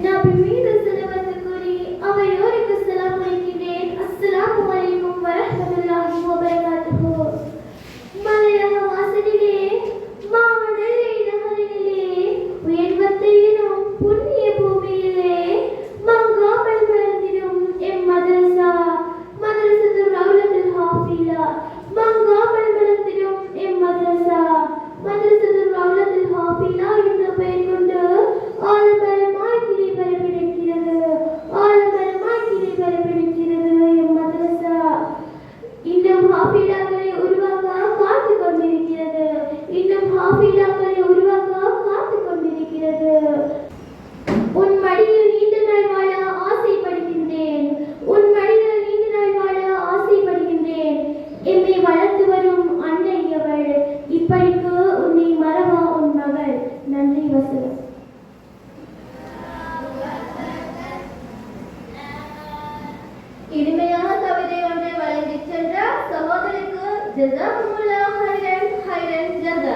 நபி மீது ஸலவாத் கூறி அவையோருக்கு சலாம் அளிக்கிறேன். அஸ்ஸலாமு அலைக்கும் வரஹ்மத்துல்லாஹி வபரகாத்துஹு. மலையக வாசலிலே மாமடலை நகரிலே உயர்வத்தையினும் புண்ணிய பூமியிலே மங்காமல் மலர்ந்திடும் எம் மதரசா மதரசத்துல் ரௌலத்துல் ஹாஃபிலா. மங்காமல் மலர்ந்திடும் எம் மதரசா மதரசத்துல் ரௌலத்துல் ஹாஃபிலா என்ற பெயர் கொண்டு ஆலமரமாய் கிளை பரப்பியிருக்கிறது. ஆலமரமாய் கிளை பரப்பியிருக்கிறது எம் மதரசா. இன்னும் ஹாஃபிலாக்களை உருவாக்க காத்து கொண்டிருக்கிறது. இன்னும் ஹாஃபிலாக்களை உருவாக்க காத்து கொண்டிருக்கிறது. உன் மடியில் நீண்ட நாள் வாழ ஆசைப்படுகின்றேன். உன் மடியில் நீண்ட நாள் வாழ ஆசைப்படுகின்றேன். எம்மை வளர்த்து வரும் அன்னை அவள். இப்படிக்கு உன்னை மறவா உன் மகள். நன்றி வசனம். இனிமையான கவிதை ஒன்றை வழங்கிச் சென்ற சகோதரிக்கு ஜஸாக்குமுல்லாஹ் ஹைரன் ஹைரன் ஜஸா.